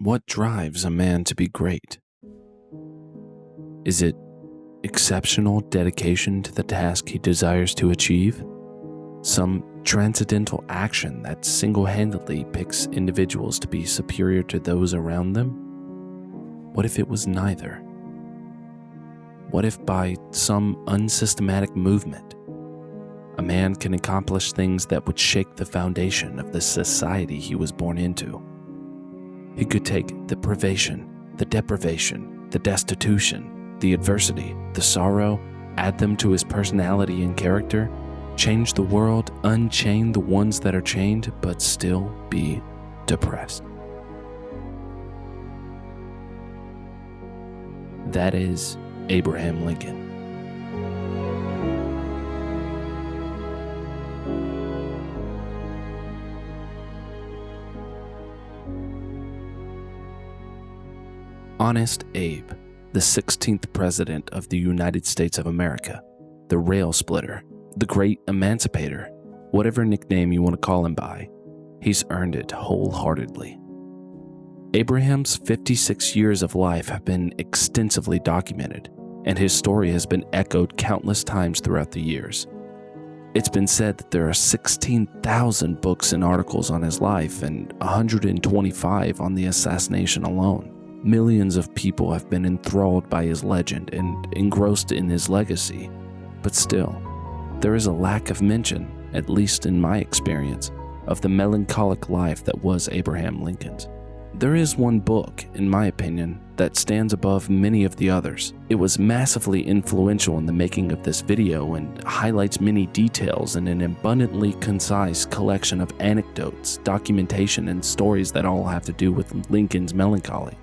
What drives a man to be great? Is it exceptional dedication to the task he desires to achieve? Some transcendental action that single-handedly picks individuals to be superior to those around them? What if it was neither? What if by some unsystematic movement, a man can accomplish things that would shake the foundation of the society he was born into? He could take the privation, the deprivation, the destitution, the adversity, the sorrow, add them to his personality and character, change the world, unchain the ones that are chained, but still be depressed. That is Abraham Lincoln. Honest Abe, the 16th President of the United States of America, the rail splitter, the great emancipator, whatever nickname you want to call him by, he's earned it wholeheartedly. Abraham's 56 years of life have been extensively documented, and his story has been echoed countless times throughout the years. It's been said that there are 16,000 books and articles on his life and 125 on the assassination alone. Millions of people have been enthralled by his legend and engrossed in his legacy, but still, there is a lack of mention, at least in my experience, of the melancholic life that was Abraham Lincoln's. There is one book, in my opinion, that stands above many of the others. It was massively influential in the making of this video and highlights many details in an abundantly concise collection of anecdotes, documentation, and stories that all have to do with Lincoln's melancholy.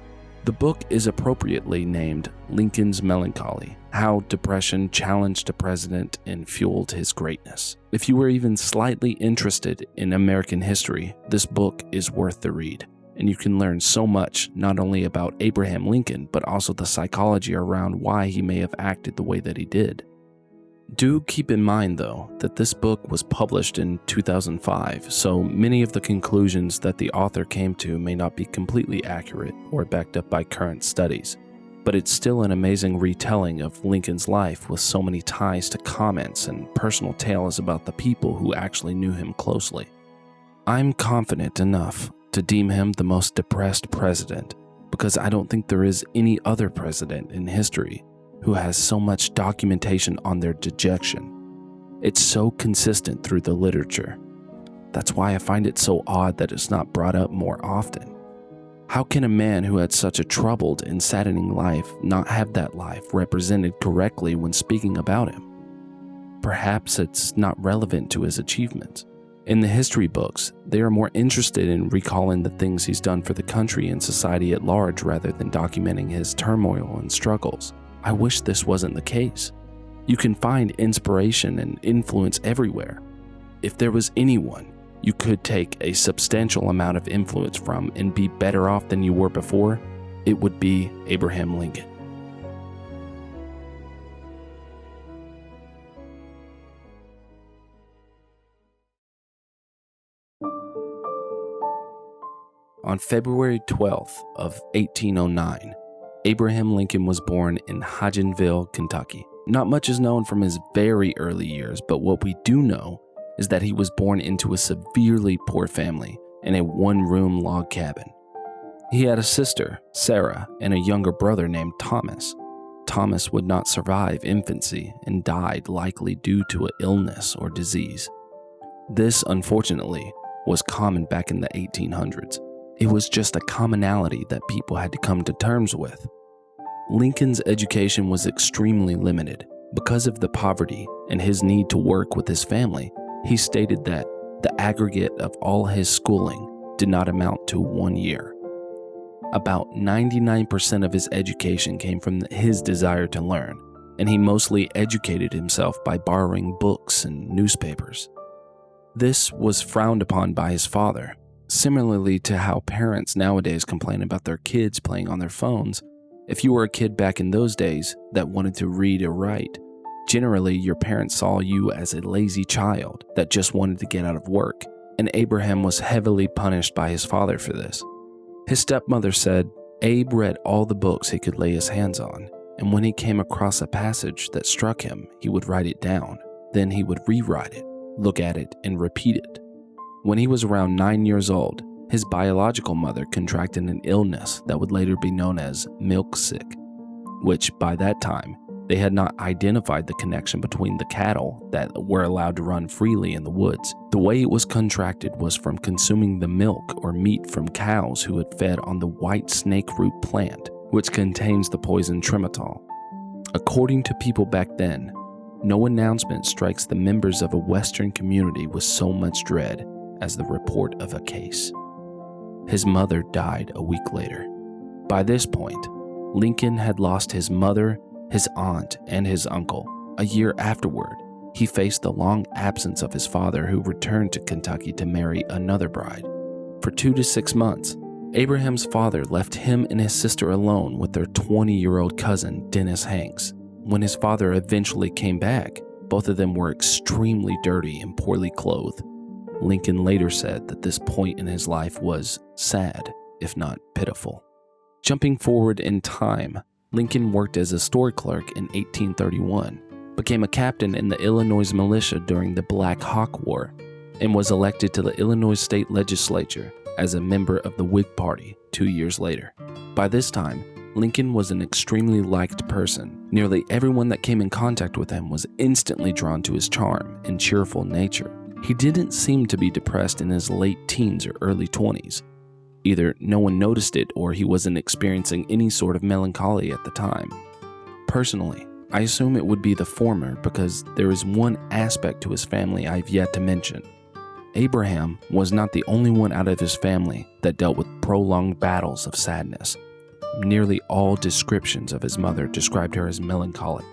The book is appropriately named Lincoln's Melancholy: How Depression Challenged a President and Fueled His Greatness. If you are even slightly interested in American history, this book is worth the read, and you can learn so much not only about Abraham Lincoln, but also the psychology around why he may have acted the way that he did. Do keep in mind, though, that this book was published in 2005, so many of the conclusions that the author came to may not be completely accurate or backed up by current studies, but it's still an amazing retelling of Lincoln's life with so many ties to comments and personal tales about the people who actually knew him closely. I'm confident enough to deem him the most depressed president because I don't think there is any other president in history who has so much documentation on their dejection. It's so consistent through the literature. That's why I find it so odd that it's not brought up more often. How can a man who had such a troubled and saddening life not have that life represented correctly when speaking about him? Perhaps it's not relevant to his achievements. In the history books, they are more interested in recalling the things he's done for the country and society at large rather than documenting his turmoil and struggles. I wish this wasn't the case. You can find inspiration and influence everywhere. If there was anyone you could take a substantial amount of influence from and be better off than you were before, it would be Abraham Lincoln. On February 12th of 1809, Abraham Lincoln was born in Hodgenville, Kentucky. Not much is known from his very early years, but what we do know is that he was born into a severely poor family in a one-room log cabin. He had a sister, Sarah, and a younger brother named Thomas. Thomas would not survive infancy and died likely due to an illness or disease. This, unfortunately, was common back in the 1800s. It was just a commonality that people had to come to terms with. Lincoln's education was extremely limited. Because of the poverty and his need to work with his family, he stated that the aggregate of all his schooling did not amount to 1 year. About 99% of his education came from his desire to learn, and he mostly educated himself by borrowing books and newspapers. This was frowned upon by his father. Similarly to how parents nowadays complain about their kids playing on their phones, if you were a kid back in those days that wanted to read or write, generally your parents saw you as a lazy child that just wanted to get out of work, and Abraham was heavily punished by his father for this. His stepmother said Abe read all the books he could lay his hands on, and when he came across a passage that struck him, he would write it down. Then he would rewrite it, look at it, and repeat it. When he was around 9 years old, his biological mother contracted an illness that would later be known as milk sick, which by that time, they had not identified the connection between the cattle that were allowed to run freely in the woods. The way it was contracted was from consuming the milk or meat from cows who had fed on the white snake root plant, which contains the poison trimetol. According to people back then, no announcement strikes the members of a Western community with so much dread as the report of a case. His mother died a week later. By this point, Lincoln had lost his mother, his aunt, and his uncle. A year afterward, he faced the long absence of his father, who returned to Kentucky to marry another bride. For 2 to 6 months, Abraham's father left him and his sister alone with their 20-year-old cousin, Dennis Hanks. When his father eventually came back, both of them were extremely dirty and poorly clothed. Lincoln later said that this point in his life was sad, if not pitiful. Jumping forward in time, Lincoln worked as a store clerk in 1831, became a captain in the Illinois militia during the Black Hawk War, and was elected to the Illinois state legislature as a member of the Whig Party 2 years later. By this time, Lincoln was an extremely liked person. Nearly everyone that came in contact with him was instantly drawn to his charm and cheerful nature. He didn't seem to be depressed in his late teens or early 20s. Either no one noticed it or he wasn't experiencing any sort of melancholy at the time. Personally, I assume it would be the former because there is one aspect to his family I've yet to mention. Abraham was not the only one out of his family that dealt with prolonged battles of sadness. Nearly all descriptions of his mother described her as melancholic.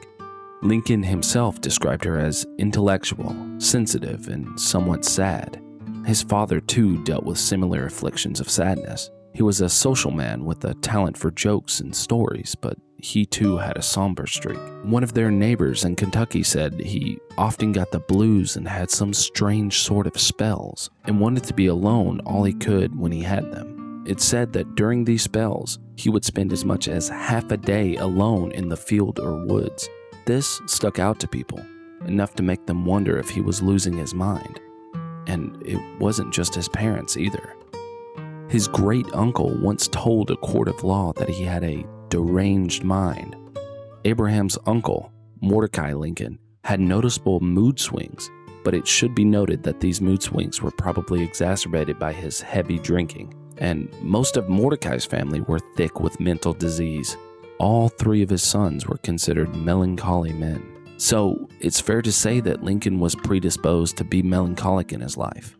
Lincoln himself described her as intellectual, sensitive, and somewhat sad. His father, too, dealt with similar afflictions of sadness. He was a social man with a talent for jokes and stories, but he too had a somber streak. One of their neighbors in Kentucky said he often got the blues and had some strange sort of spells, and wanted to be alone all he could when he had them. It's said that during these spells, he would spend as much as half a day alone in the field or woods. This stuck out to people, enough to make them wonder if he was losing his mind. And it wasn't just his parents either. His great uncle once told a court of law that he had a deranged mind. Abraham's uncle, Mordecai Lincoln, had noticeable mood swings, but it should be noted that these mood swings were probably exacerbated by his heavy drinking, and most of Mordecai's family were thick with mental disease. All 3 of his sons were considered melancholy men. So it's fair to say that Lincoln was predisposed to be melancholic in his life.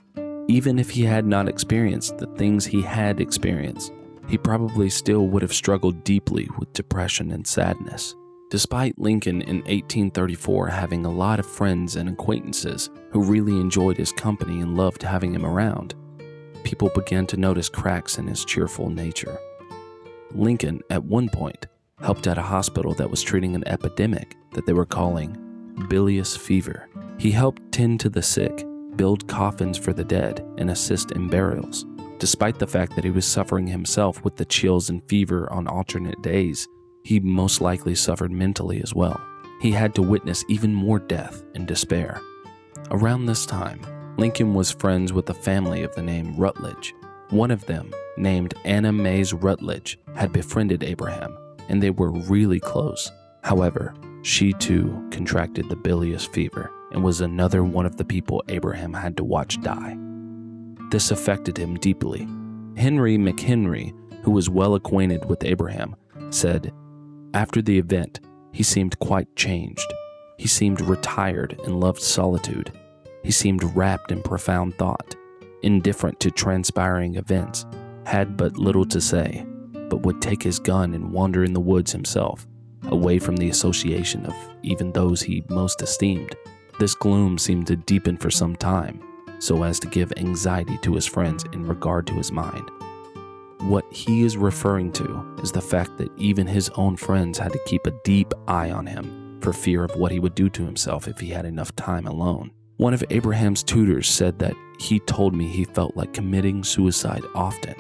Even if he had not experienced the things he had experienced, he probably still would have struggled deeply with depression and sadness. Despite Lincoln in 1834 having a lot of friends and acquaintances who really enjoyed his company and loved having him around, people began to notice cracks in his cheerful nature. Lincoln, at one point, helped at a hospital that was treating an epidemic that they were calling bilious fever. He helped tend to the sick, build coffins for the dead, and assist in burials. Despite the fact that he was suffering himself with the chills and fever on alternate days, he most likely suffered mentally as well. He had to witness even more death and despair. Around this time, Lincoln was friends with a family of the name Rutledge. One of them, named Anna Mays Rutledge, had befriended Abraham, and they were really close. However, she too contracted the bilious fever and was another one of the people Abraham had to watch die. This affected him deeply. Henry McHenry, who was well acquainted with Abraham, said, "After the event, he seemed quite changed. He seemed retired and loved solitude. He seemed wrapped in profound thought, indifferent to transpiring events, had but little to say, but would take his gun and wander in the woods himself, away from the association of even those he most esteemed. This gloom seemed to deepen for some time, so as to give anxiety to his friends in regard to his mind." What he is referring to is the fact that even his own friends had to keep a deep eye on him for fear of what he would do to himself if he had enough time alone. One of Abraham's tutors said that he told me he felt like committing suicide often.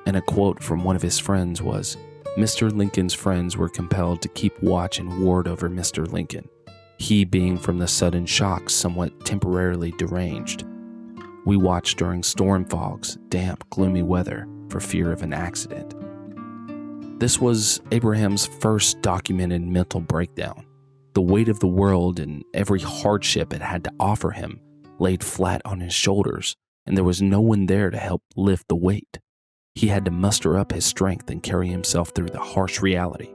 and a quote from one of his friends was, "Mr. Lincoln's friends were compelled to keep watch and ward over Mr. Lincoln, he being from the sudden shock somewhat temporarily deranged. We watched during storm fogs, damp, gloomy weather, for fear of an accident." This was Abraham's first documented mental breakdown. The weight of the world and every hardship it had to offer him laid flat on his shoulders, and there was no one there to help lift the weight. He had to muster up his strength and carry himself through the harsh reality,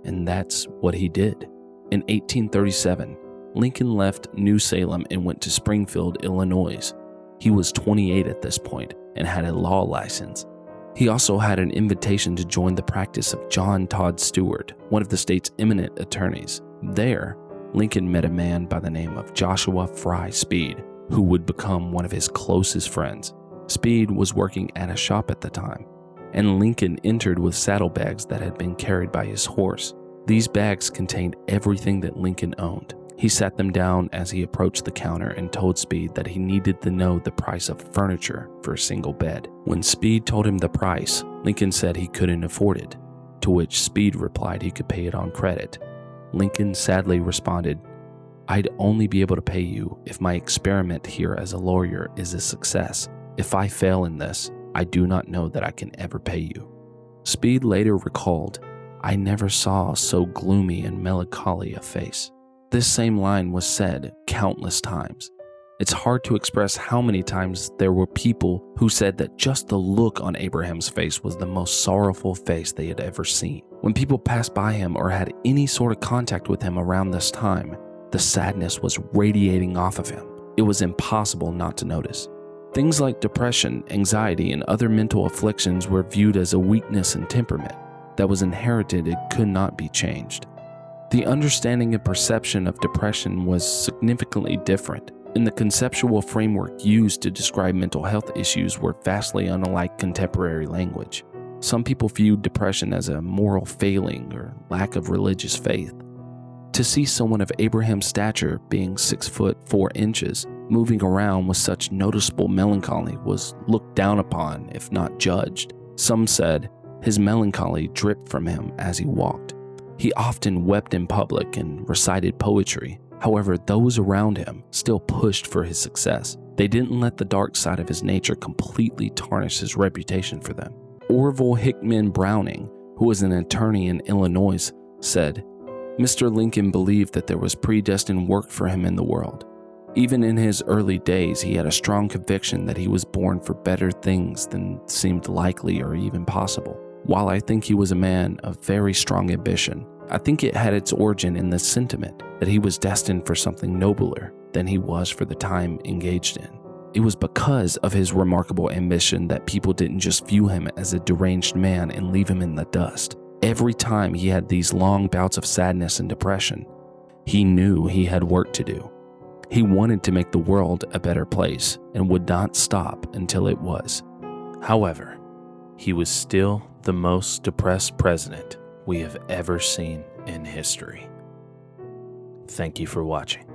and that's what he did. In 1837, Lincoln left New Salem and went to Springfield, Illinois. He was 28 at this point and had a law license. He also had an invitation to join the practice of John Todd Stewart, one of the state's eminent attorneys. There, Lincoln met a man by the name of Joshua Fry Speed, who would become one of his closest friends. Speed was working at a shop at the time, and Lincoln entered with saddlebags that had been carried by his horse. These bags contained everything that Lincoln owned. He sat them down as he approached the counter and told Speed that he needed to know the price of furniture for a single bed. When Speed told him the price, Lincoln said he couldn't afford it, to which Speed replied he could pay it on credit. Lincoln sadly responded, "I'd only be able to pay you if my experiment here as a lawyer is a success. If I fail in this, I do not know that I can ever pay you." Speed later recalled, "I never saw so gloomy and melancholy a face." This same line was said countless times. It's hard to express how many times there were people who said that just the look on Abraham's face was the most sorrowful face they had ever seen. When people passed by him or had any sort of contact with him around this time, the sadness was radiating off of him. It was impossible not to notice. Things like depression, anxiety, and other mental afflictions were viewed as a weakness and temperament that was inherited and could not be changed. The understanding and perception of depression was significantly different, and the conceptual framework used to describe mental health issues were vastly unlike contemporary language. Some people viewed depression as a moral failing or lack of religious faith. To see someone of Abraham's stature, being 6 foot 4 inches, moving around with such noticeable melancholy was looked down upon, if not judged. Some said his melancholy dripped from him as he walked. He often wept in public and recited poetry. However, those around him still pushed for his success. They didn't let the dark side of his nature completely tarnish his reputation for them. Orville Hickman Browning, who was an attorney in Illinois, said, "Mr. Lincoln believed that there was predestined work for him in the world. Even in his early days, he had a strong conviction that he was born for better things than seemed likely or even possible. While I think he was a man of very strong ambition, I think it had its origin in the sentiment that he was destined for something nobler than he was for the time engaged in. It was because of his remarkable ambition that people didn't just view him as a deranged man and leave him in the dust. Every time he had these long bouts of sadness and depression, he knew he had work to do. He wanted to make the world a better place and would not stop until it was. However, he was still the most depressed president we have ever seen in history." Thank you for watching.